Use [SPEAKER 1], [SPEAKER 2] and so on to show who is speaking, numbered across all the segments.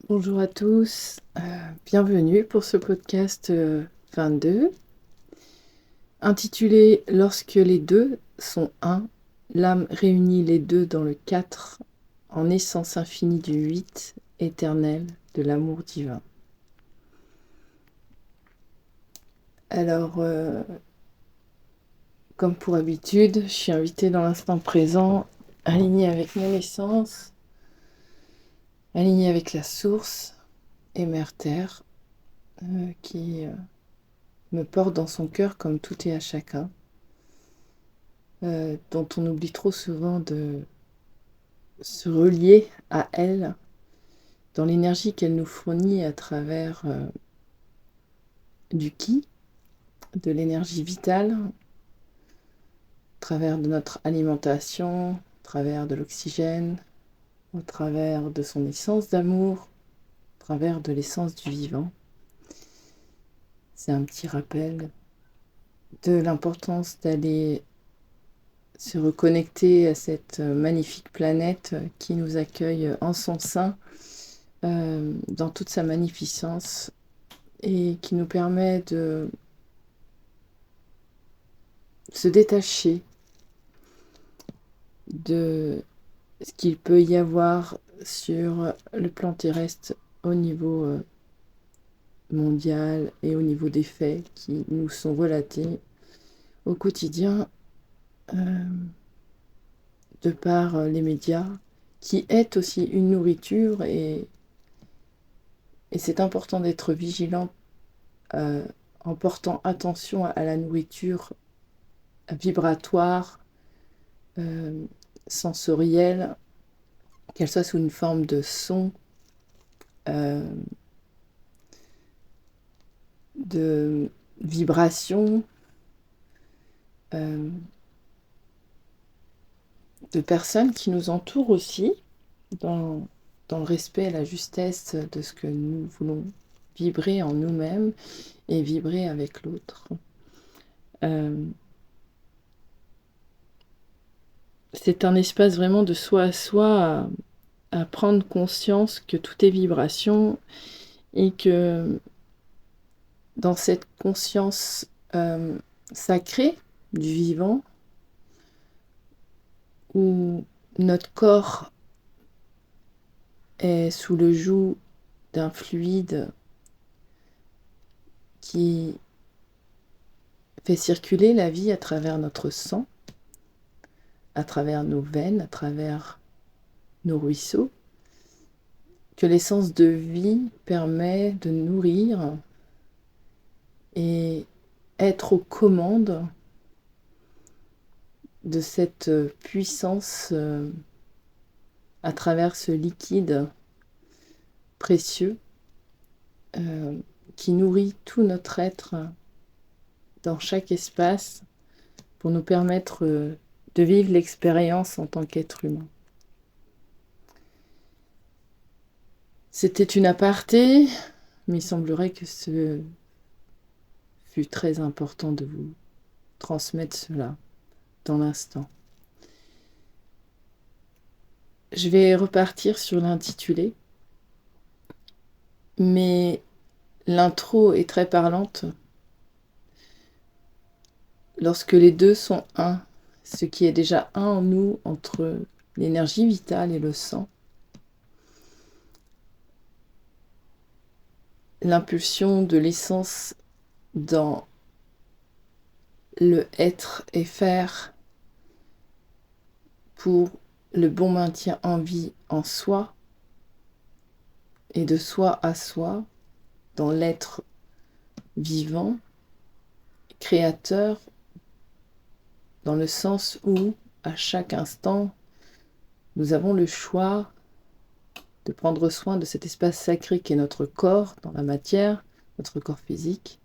[SPEAKER 1] Bonjour à tous, bienvenue pour ce podcast 22, intitulé Lorsque les deux sont un, l'âme réunit les deux dans le 4, en essence infinie du 8, éternel de l'amour divin. Alors, comme pour habitude, je suis invitée dans l'instant présent, alignée avec mon essence, alignée avec la source et Mère Terre, qui me porte dans son cœur comme tout et à chacun. Dont on oublie trop souvent de se relier à elle dans l'énergie qu'elle nous fournit à travers du ki, de l'énergie vitale, à travers de notre alimentation, à travers de l'oxygène, au travers de son essence d'amour, à travers de l'essence du vivant. C'est un petit rappel de l'importance d'aller se reconnecter à cette magnifique planète qui nous accueille en son sein, dans toute sa magnificence, et qui nous permet de se détacher de ce qu'il peut y avoir sur le plan terrestre au niveau mondial et au niveau des faits qui nous sont relatés au quotidien de par les médias, qui est aussi une nourriture, et c'est important d'être vigilant en portant attention à la nourriture vibratoire, sensorielle, qu'elle soit sous une forme de son, de vibration, de personnes qui nous entourent aussi, dans le respect et la justesse de ce que nous voulons vibrer en nous-mêmes et vibrer avec l'autre. C'est un espace vraiment de soi à soi, à prendre conscience que tout est vibration, et que dans cette conscience sacrée du vivant, où notre corps est sous le joug d'un fluide qui fait circuler la vie à travers notre sang, à travers nos veines, à travers nos ruisseaux, que l'essence de vie permet de nourrir et être aux commandes de cette puissance à travers ce liquide précieux qui nourrit tout notre être dans chaque espace pour nous permettre de vivre l'expérience en tant qu'être humain. C'était une aparté, mais il semblerait que ce fut très important de vous transmettre cela dans l'instant. Je vais repartir sur l'intitulé, mais l'intro est très parlante. Lorsque les deux sont un, ce qui est déjà un en nous, entre l'énergie vitale et le sang, l'impulsion de l'essence dans le être et faire pour le bon maintien en vie en soi et de soi à soi, dans l'être vivant, créateur, dans le sens où, à chaque instant, nous avons le choix de prendre soin de cet espace sacré qu'est notre corps dans la matière, notre corps physique,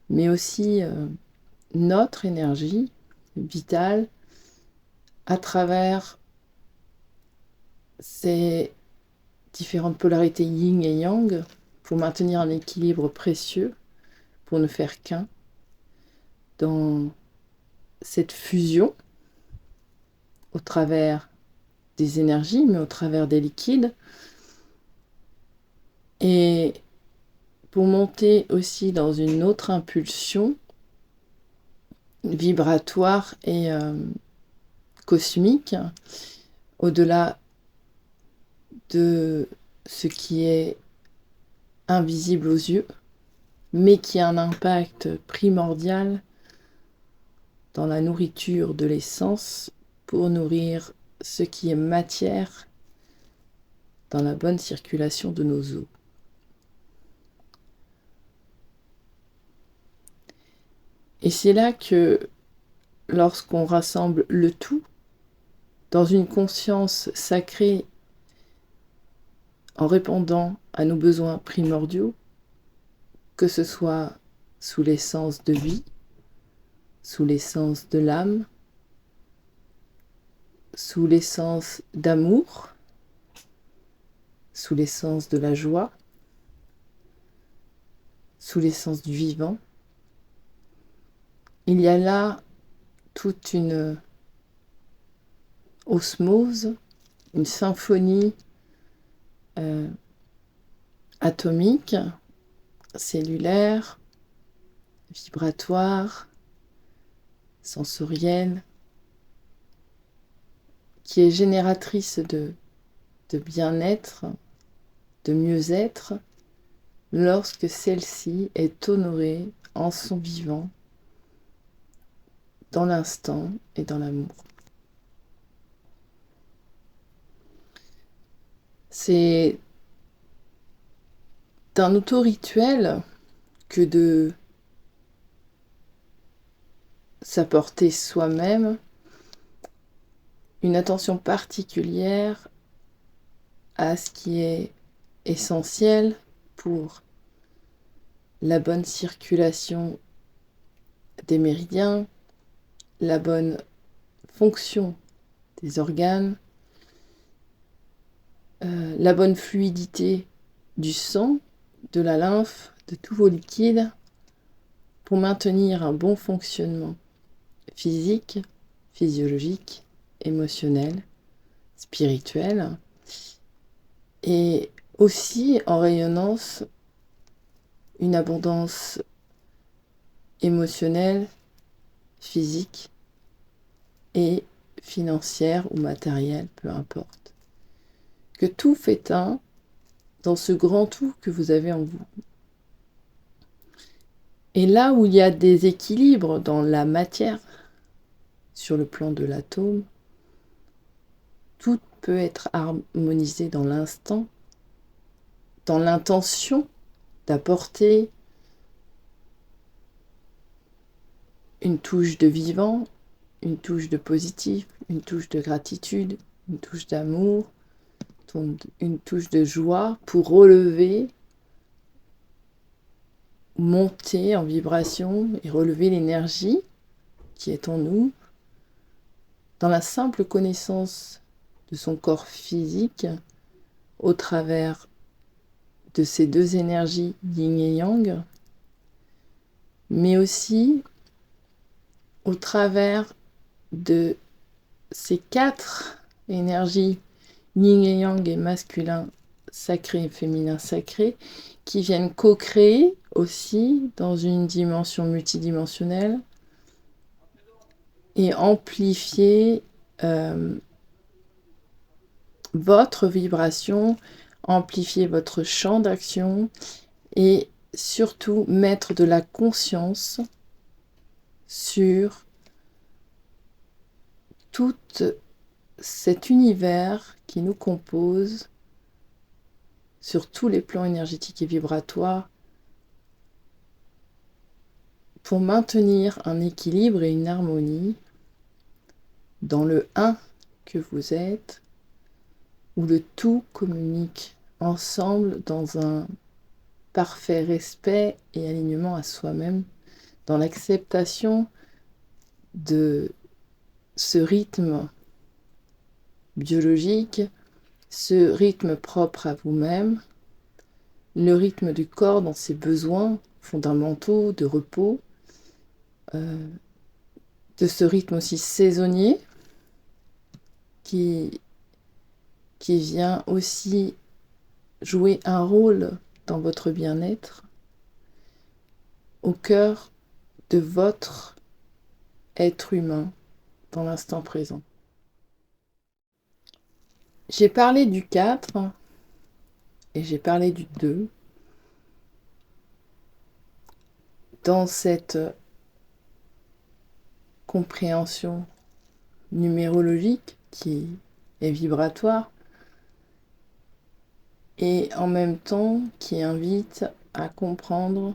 [SPEAKER 1] mais aussi notre énergie vitale à travers ces différentes polarités yin et yang pour maintenir un équilibre précieux, pour ne faire qu'un dans cette fusion au travers des énergies, mais au travers des liquides, Et pour monter aussi dans une autre impulsion vibratoire et cosmique, au-delà de ce qui est invisible aux yeux, mais qui a un impact primordial dans la nourriture de l'essence pour nourrir ce qui est matière dans la bonne circulation de nos os. Et c'est là que lorsqu'on rassemble le tout dans une conscience sacrée en répondant à nos besoins primordiaux, que ce soit sous l'essence de vie, sous l'essence de l'âme, sous l'essence d'amour, sous l'essence de la joie, sous l'essence du vivant, il y a là toute une osmose, une symphonie atomique, cellulaire, vibratoire, sensorielle, qui est génératrice de bien-être, de mieux-être, lorsque celle-ci est honorée en son vivant, dans l'instant et dans l'amour. C'est un auto-rituel que de s'apporter soi-même une attention particulière à ce qui est essentiel pour la bonne circulation des méridiens, la bonne fonction des organes, la bonne fluidité du sang, de la lymphe, de tous vos liquides, pour maintenir un bon fonctionnement physique, physiologique, émotionnel, spirituel, et aussi en rayonnance une abondance émotionnelle, physique et financière ou matérielle, peu importe. Que tout fait un dans ce grand tout que vous avez en vous. Et là où il y a des équilibres dans la matière, sur le plan de l'atome, tout peut être harmonisé dans l'instant, dans l'intention d'apporter une touche de vivant, une touche de positif, une touche de gratitude, une touche d'amour, une touche de joie pour relever, monter en vibration et relever l'énergie qui est en nous dans la simple connaissance de son corps physique au travers de ces deux énergies yin et yang, mais aussi au travers de ces quatre énergies yin et yang et masculin sacré et féminin sacré qui viennent co-créer aussi dans une dimension multidimensionnelle et amplifier votre vibration, amplifier votre champ d'action et surtout mettre de la conscience sur tout cet univers qui nous compose sur tous les plans énergétiques et vibratoires pour maintenir un équilibre et une harmonie dans le un que vous êtes, où le tout communique ensemble dans un parfait respect et alignement à soi-même, dans l'acceptation de ce rythme biologique, ce rythme propre à vous-même, le rythme du corps dans ses besoins fondamentaux de repos, de ce rythme aussi saisonnier qui vient aussi jouer un rôle dans votre bien-être, au cœur de votre être humain dans l'instant présent. J'ai parlé du 4 et j'ai parlé du 2 dans cette compréhension numérologique qui est vibratoire et en même temps qui invite à comprendre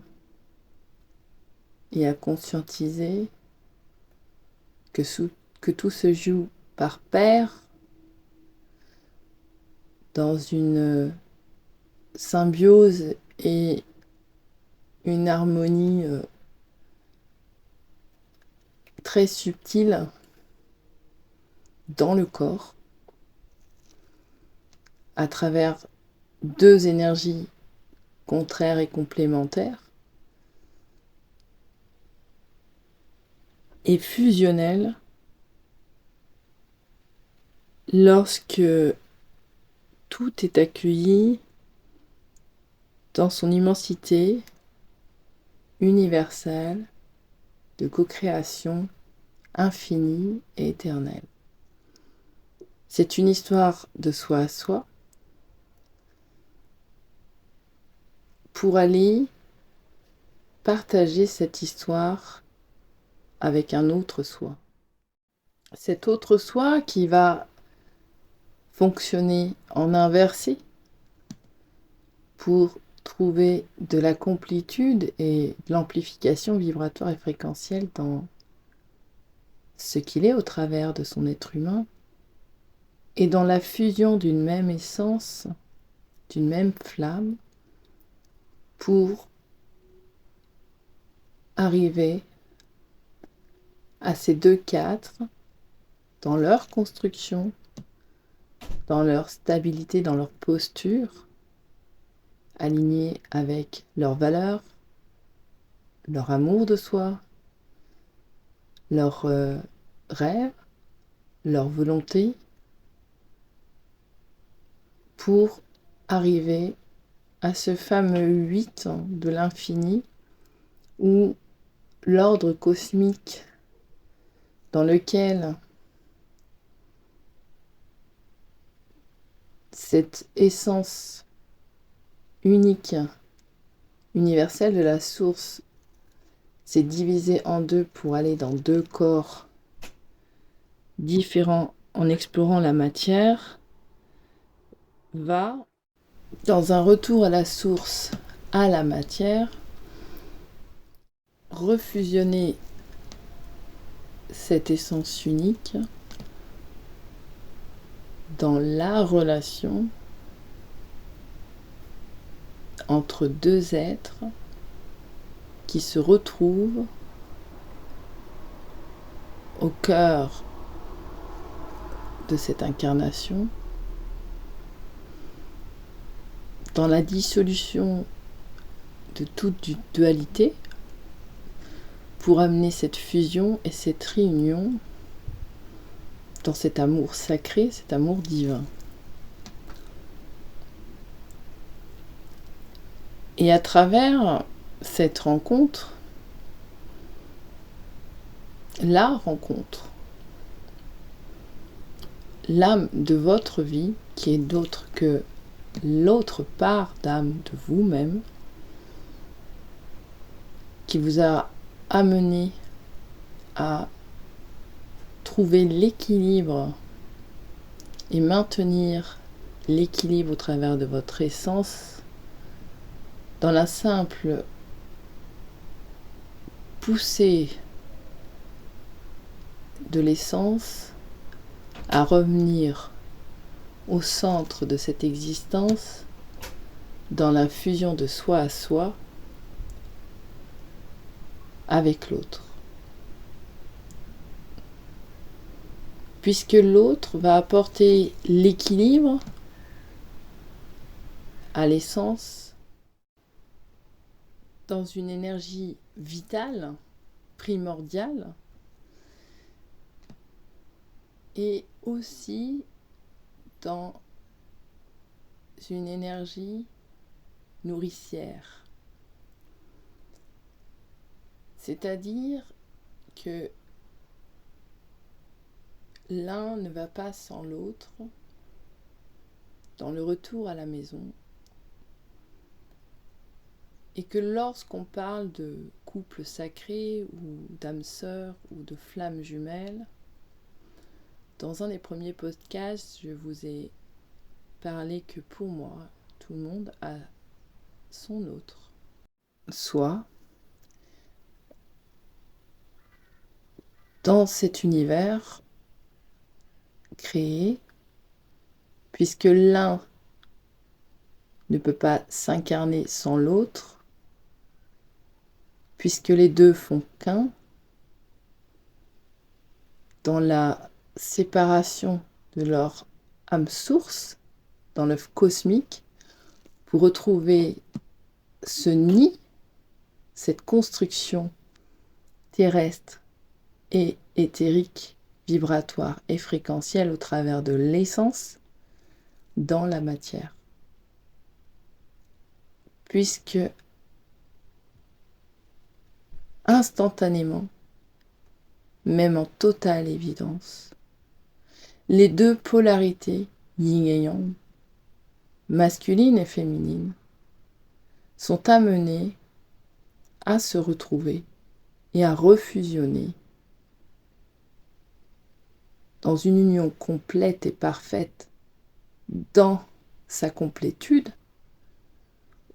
[SPEAKER 1] et à conscientiser que tout se joue par paire dans une symbiose et une harmonie très subtile dans le corps à travers deux énergies contraires et complémentaires et fusionnelles lorsque tout est accueilli dans son immensité universelle de co-création infinie et éternelle. C'est une histoire de soi à soi pour aller partager cette histoire avec un autre soi. Cet autre soi qui va fonctionner en inversé pour trouver de la complétude et de l'amplification vibratoire et fréquentielle dans ce qu'il est au travers de son être humain et dans la fusion d'une même essence, d'une même flamme pour arriver à ces deux 4 dans leur construction, dans leur stabilité, dans leur posture, alignés avec leurs valeurs, leur amour de soi, leurs rêves, leur volonté, pour arriver à ce fameux 8 de l'infini où l'ordre cosmique dans lequel cette essence unique, universelle de la source s'est divisée en deux pour aller dans deux corps différents en explorant la matière, va, dans un retour à la source, à la matière, refusionner cette essence unique dans la relation entre deux êtres qui se retrouvent au cœur de cette incarnation, dans la dissolution de toute dualité, pour amener cette fusion et cette réunion dans cet amour sacré, cet amour divin. Et à travers cette rencontre, la rencontre, l'âme de votre vie, qui est d'autre que l'autre part d'âme de vous-même, qui vous a amené à trouver l'équilibre et maintenir l'équilibre au travers de votre essence dans la simple poussée de l'essence à revenir au centre de cette existence dans la fusion de soi à soi avec l'autre. Puisque l'autre va apporter l'équilibre à l'essence dans une énergie vitale, primordiale, et aussi dans une énergie nourricière. C'est-à-dire que l'un ne va pas sans l'autre dans le retour à la maison, et que lorsqu'on parle de couple sacré ou d'âme sœur ou de flamme jumelle, dans un des premiers podcasts, je vous ai parlé que pour moi, tout le monde a son autre. Soit dans cet univers créé, puisque l'un ne peut pas s'incarner sans l'autre, puisque les deux font qu'un, dans la séparation de leur âme source, dans l'œuf cosmique, pour retrouver ce nid, cette construction terrestre et éthérique, vibratoire et fréquentielle au travers de l'essence dans la matière. Puisque instantanément, même en totale évidence, les deux polarités, yin et yang, masculine et féminine, sont amenées à se retrouver et à refusionner dans une union complète et parfaite dans sa complétude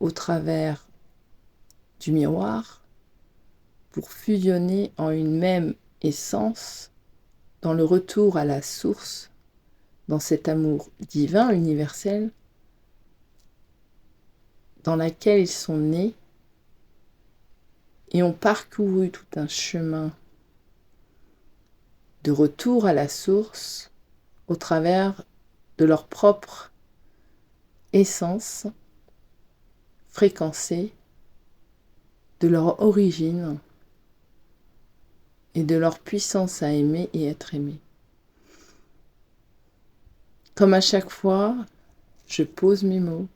[SPEAKER 1] au travers du miroir pour fusionner en une même essence dans le retour à la source, dans cet amour divin universel dans laquelle ils sont nés et ont parcouru tout un chemin de retour à la source au travers de leur propre essence fréquencée, de leur origine et de leur puissance à aimer et être aimé. Comme à chaque fois, je pose mes mots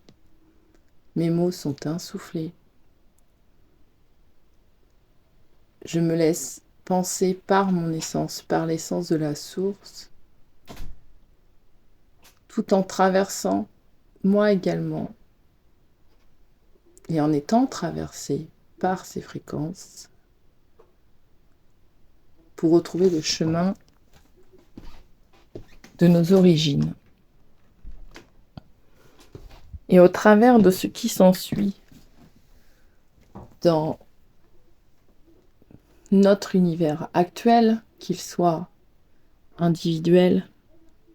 [SPEAKER 1] sont insufflés. Je me laisse penser par mon essence, par l'essence de la source, tout en traversant moi également et en étant traversé par ces fréquences pour retrouver le chemin de nos origines. Et au travers de ce qui s'ensuit dans notre univers actuel, qu'il soit individuel,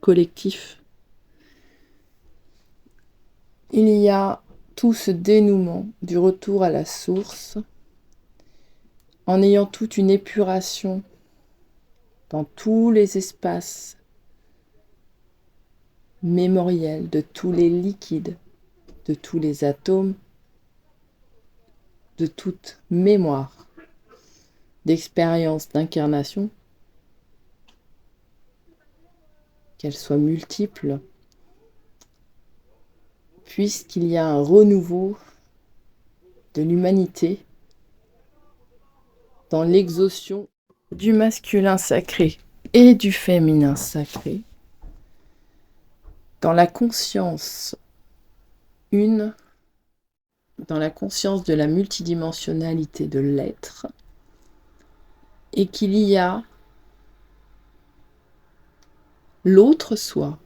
[SPEAKER 1] collectif, il y a tout ce dénouement du retour à la source en ayant toute une épuration dans tous les espaces mémoriels de tous les liquides, de tous les atomes, de toute mémoire d'expérience d'incarnation, qu'elle soit multiple, puisqu'il y a un renouveau de l'humanité dans l'exhaustion du masculin sacré et du féminin sacré, dans la conscience une, dans la conscience de la multidimensionnalité de l'être, et qu'il y a l'autre soi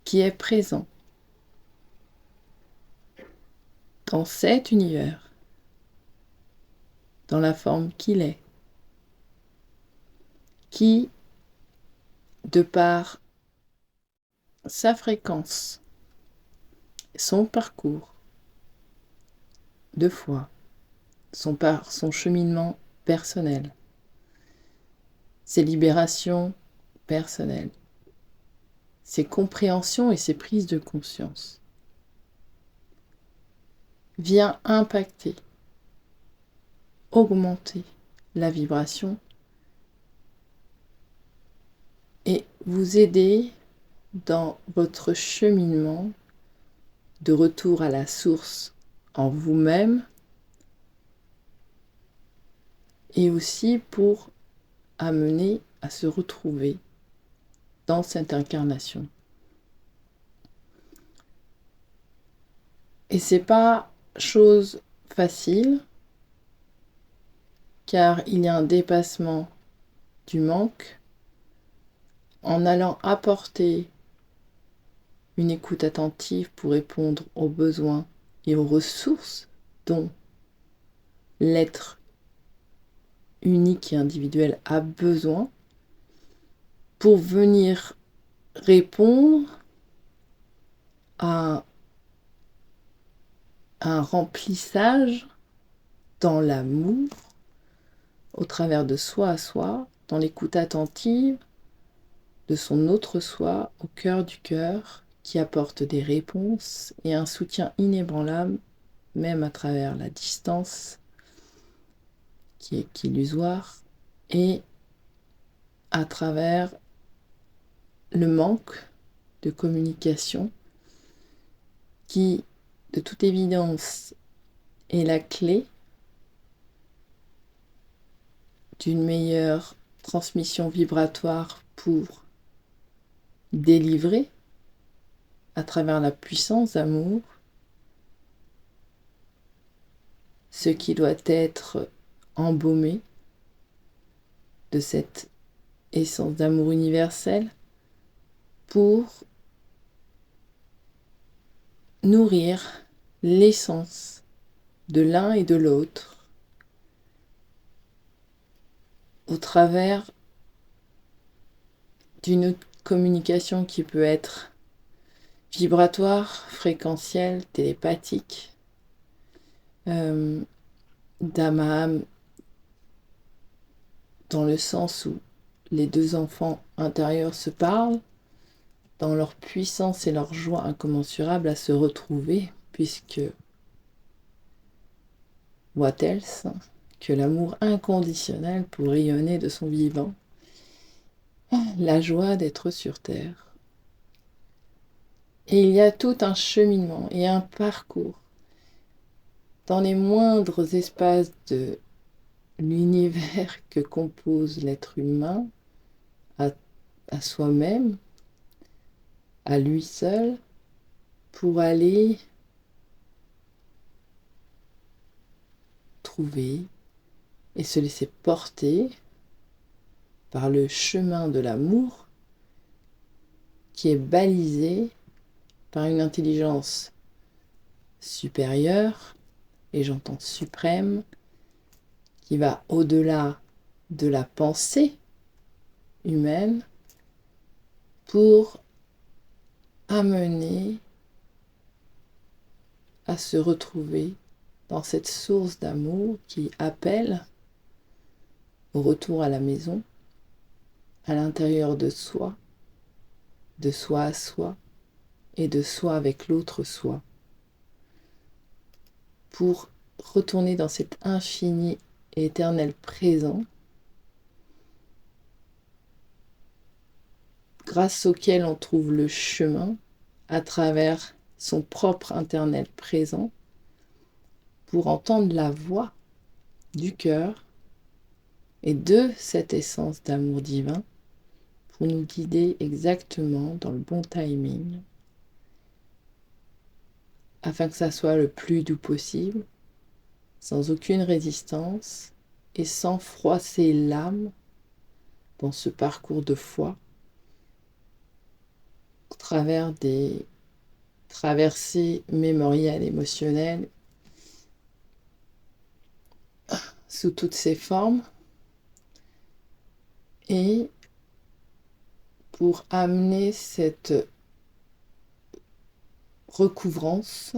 [SPEAKER 1] qui est présent dans cet univers, dans la forme qu'il est, qui, de par sa fréquence, son parcours de foi, son cheminement personnel, ses libérations personnelles, ses compréhensions et ses prises de conscience, vient impacter, augmenter la vibration et vous aider dans votre cheminement de retour à la source en vous-même, et aussi pour amener à se retrouver dans cette incarnation. Et c'est pas chose facile, car il y a un dépassement du manque en allant apporter une écoute attentive pour répondre aux besoins et aux ressources dont l'être unique et individuel a besoin pour venir répondre à un remplissage dans l'amour, au travers de soi à soi, dans l'écoute attentive de son autre soi au cœur du cœur, qui apporte des réponses et un soutien inébranlable, même à travers la distance qui est illusoire, et à travers le manque de communication qui, de toute évidence, est la clé d'une meilleure transmission vibratoire pour délivrer à travers la puissance d'amour ce qui doit être embaumé de cette essence d'amour universel pour nourrir l'essence de l'un et de l'autre au travers d'une communication qui peut être vibratoire, fréquentielle, télépathique, d'âme à âme, dans le sens où les deux enfants intérieurs se parlent, dans leur puissance et leur joie incommensurable à se retrouver, puisque what else que l'amour inconditionnel pour rayonner de son vivant, la joie d'être sur terre. Et il y a tout un cheminement et un parcours dans les moindres espaces de l'univers que compose l'être humain, à soi-même, à lui seul, pour aller trouver et se laisser porter par le chemin de l'amour qui est balisé par une intelligence supérieure, et j'entends suprême, qui va au-delà de la pensée humaine pour amener à se retrouver dans cette source d'amour qui appelle au retour à la maison, à l'intérieur de soi à soi et de soi avec l'autre soi, pour retourner dans cet infini et éternel présent grâce auquel on trouve le chemin à travers son propre interne présent pour entendre la voix du cœur et de cette essence d'amour divin pour nous guider exactement dans le bon timing afin que ça soit le plus doux possible, sans aucune résistance et sans froisser l'âme dans ce parcours de foi au travers des traversées mémorielles émotionnelles sous toutes ses formes, et pour amener cette recouvrance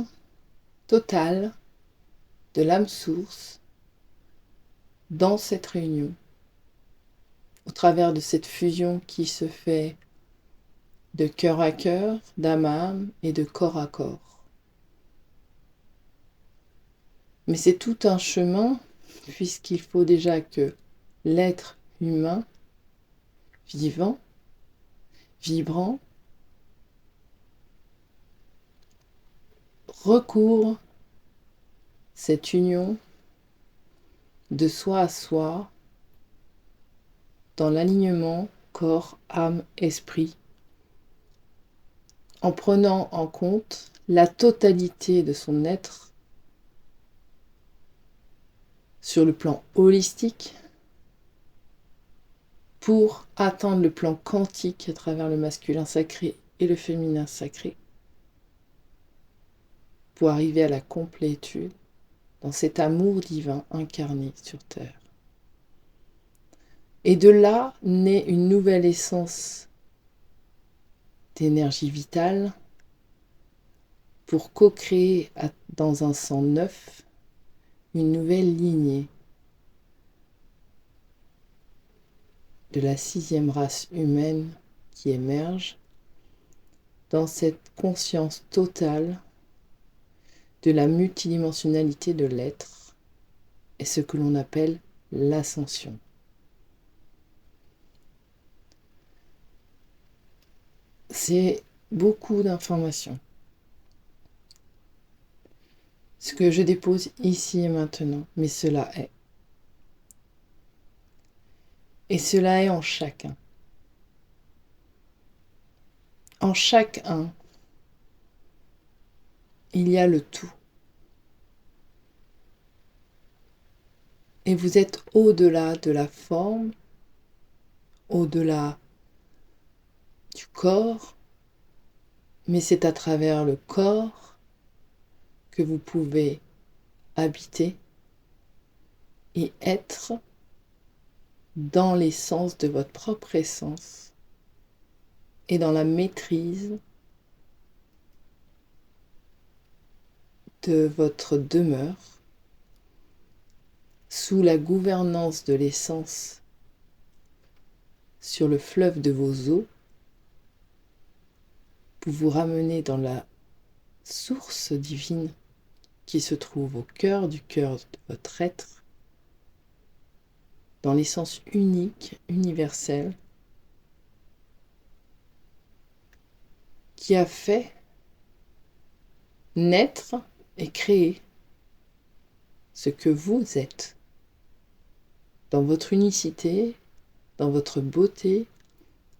[SPEAKER 1] totale de l'âme source dans cette réunion, au travers de cette fusion qui se fait de cœur à cœur, d'âme à âme et de corps à corps. Mais c'est tout un chemin, puisqu'il faut déjà que l'être humain, vivant, vibrant, recouvre cette union de soi à soi dans l'alignement corps, âme, esprit, en prenant en compte la totalité de son être sur le plan holistique pour atteindre le plan quantique à travers le masculin sacré et le féminin sacré, pour arriver à la complétude dans cet amour divin incarné sur Terre. Et de là naît une nouvelle essence d'énergie vitale pour co-créer dans un sang neuf une nouvelle lignée de la 6e race humaine qui émerge dans cette conscience totale de la multidimensionnalité de l'être et ce que l'on appelle l'ascension. C'est beaucoup d'informations. Ce que je dépose ici et maintenant, mais cela est. Et cela est en chacun. En chacun, il y a le tout. Et vous êtes au-delà de la forme, au-delà du corps, mais c'est à travers le corps que vous pouvez habiter et être dans l'essence de votre propre essence et dans la maîtrise de votre demeure sous la gouvernance de l'essence sur le fleuve de vos eaux pour vous ramener dans la source divine qui se trouve au cœur de votre être, dans l'essence unique, universelle, qui a fait naître et créer ce que vous êtes, dans votre unicité, dans votre beauté,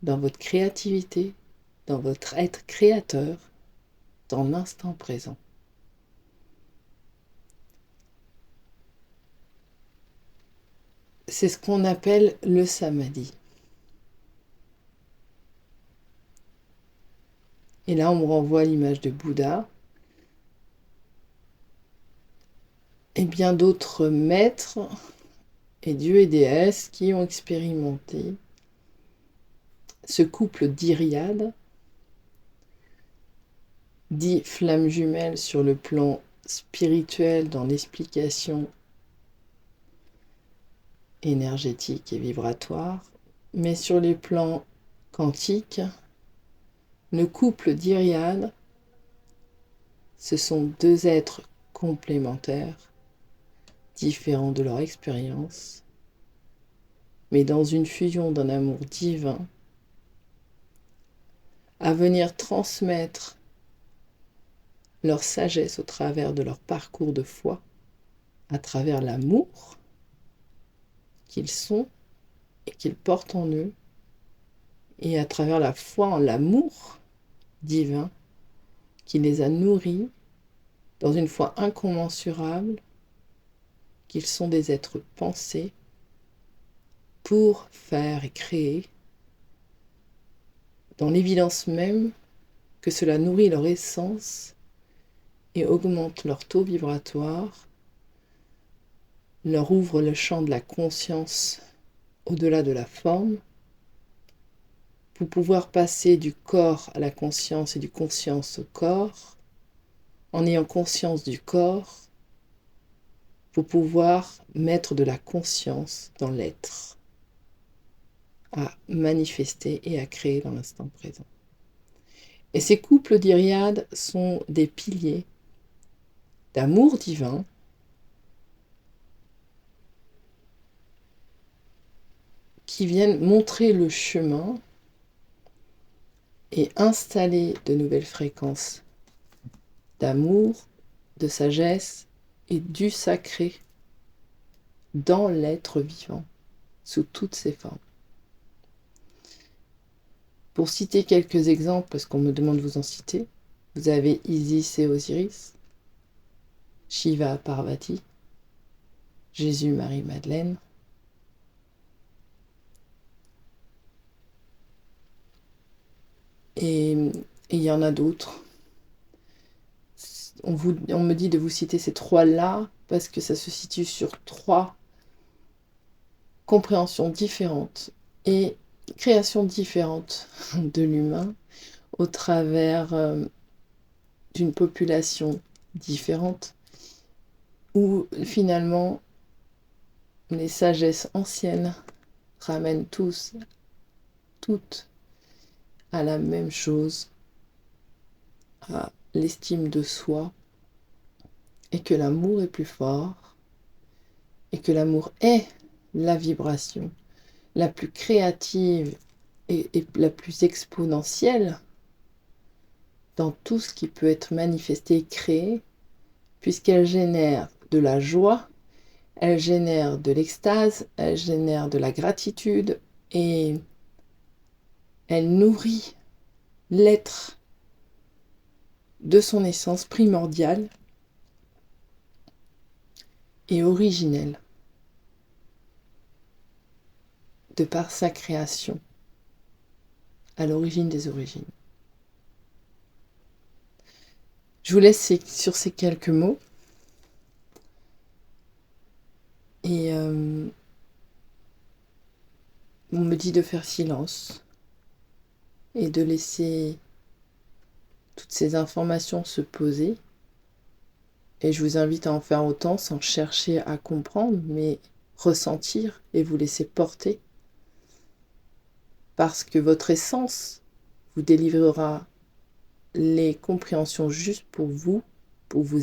[SPEAKER 1] dans votre créativité, dans votre être créateur, dans l'instant présent. C'est ce qu'on appelle le samadhi. Et là, on me renvoie à l'image de Bouddha et bien d'autres maîtres et dieux et déesses qui ont expérimenté ce couple d'Iriades, dit flammes jumelles sur le plan spirituel dans l'explication énergétique et vibratoire, mais sur les plans quantiques, le couple d'Iriades, ce sont deux êtres complémentaires, différents de leur expérience, mais dans une fusion d'un amour divin, à venir transmettre leur sagesse au travers de leur parcours de foi, à travers l'amour qu'ils sont et qu'ils portent en eux, et à travers la foi en l'amour divin qui les a nourris dans une foi incommensurable qu'ils sont des êtres pensés pour faire et créer, dans l'évidence même que cela nourrit leur essence et augmente leur taux vibratoire, leur ouvre le champ de la conscience au-delà de la forme, pour pouvoir passer du corps à la conscience et du conscience au corps, en ayant conscience du corps, pour pouvoir mettre de la conscience dans l'être, à manifester et à créer dans l'instant présent. Et ces couples d'Iriades sont des piliers d'amour divin qui viennent montrer le chemin et installer de nouvelles fréquences d'amour, de sagesse et du sacré dans l'être vivant, sous toutes ses formes. Pour citer quelques exemples, parce qu'on me demande de vous en citer, vous avez Isis et Osiris, Shiva, Parvati, Jésus, Marie, Madeleine, et il y en a d'autres. On me dit de vous citer ces trois-là parce que ça se situe sur trois compréhensions différentes et créations différentes de l'humain au travers d'une population différente où finalement les sagesses anciennes ramènent toutes à la même chose, à l'estime de soi, et que l'amour est plus fort, et que l'amour est la vibration la plus créative et la plus exponentielle dans tout ce qui peut être manifesté et créé, puisqu'elle génère de la joie, elle génère de l'extase, elle génère de la gratitude, et elle nourrit l'être de son essence primordiale et originelle, de par sa création, à l'origine des origines. Je vous laisse sur ces quelques mots. Et on me dit de faire silence et de laisser toutes ces informations se poser. Et je vous invite à en faire autant sans chercher à comprendre, mais ressentir et vous laisser porter. Parce que votre essence vous délivrera les compréhensions justes pour vous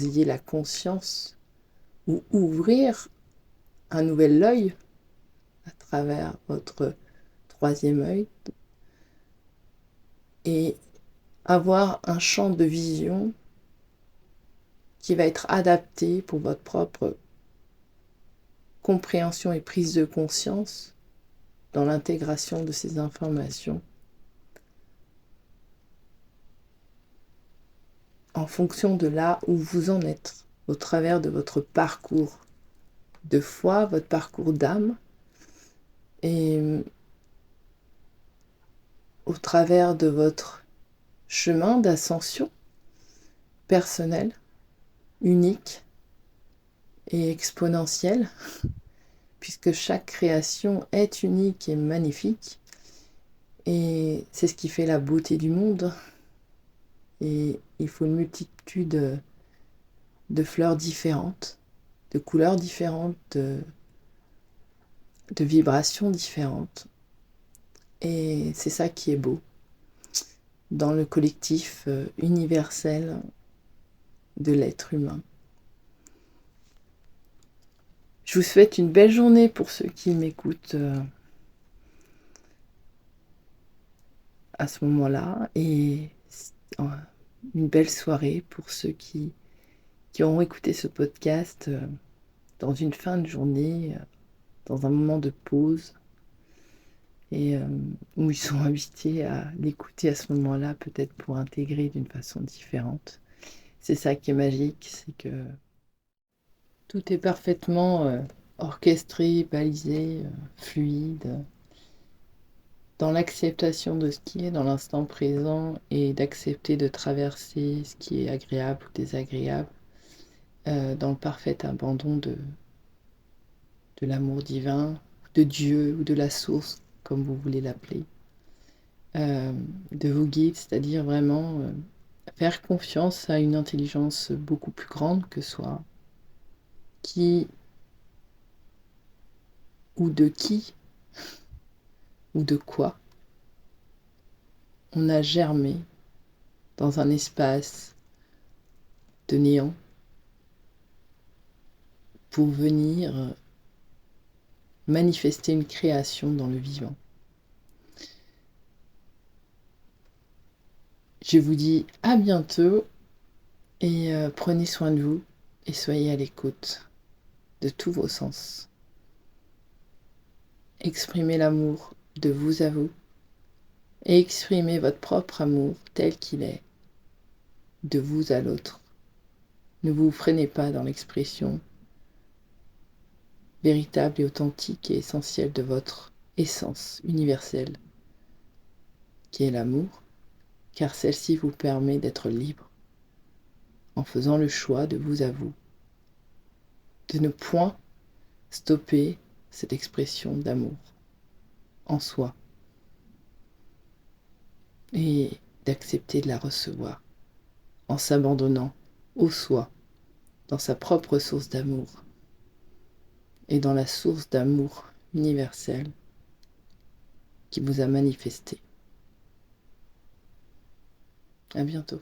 [SPEAKER 1] ayez la conscience ou ouvrir un nouvel œil à travers votre troisième œil et avoir un champ de vision qui va être adapté pour votre propre compréhension et prise de conscience dans l'intégration de ces informations en fonction de là où vous en êtes, au travers de votre parcours de foi, votre parcours d'âme, et au travers de votre chemin d'ascension personnel, unique et exponentiel, puisque chaque création est unique et magnifique, et c'est ce qui fait la beauté du monde. Et il faut une multitude de fleurs différentes, de couleurs différentes, de vibrations différentes. Et c'est ça qui est beau dans le collectif universel de l'être humain. Je vous souhaite une belle journée pour ceux qui m'écoutent à ce moment-là et une belle soirée pour ceux qui auront écouté ce podcast dans une fin de journée, dans un moment de pause et où ils sont invités à l'écouter à ce moment-là, peut-être pour intégrer d'une façon différente. C'est ça qui est magique, c'est que tout est parfaitement orchestré, balisé, fluide, dans l'acceptation de ce qui est dans l'instant présent et d'accepter de traverser ce qui est agréable ou désagréable dans le parfait abandon de l'amour divin, de Dieu ou de la source, comme vous voulez l'appeler, de vos guides, c'est-à-dire vraiment faire confiance à une intelligence beaucoup plus grande que soi, qui ou de qui ou de quoi on a germé dans un espace de néant pour venir manifester une création dans le vivant. Je vous dis à bientôt Et prenez soin de vous et soyez à l'écoute de tous vos sens. Exprimez l'amour de vous à vous et exprimez votre propre amour tel qu'il est, de vous à l'autre. Ne vous freinez pas dans l'expression véritable et authentique et essentielle de votre essence universelle, qui est l'amour, car celle-ci vous permet d'être libre en faisant le choix de vous à vous, de ne point stopper cette expression d'amour en soi et d'accepter de la recevoir en s'abandonnant au soi, dans sa propre source d'amour et dans la source d'amour universelle qui vous a manifesté. À bientôt.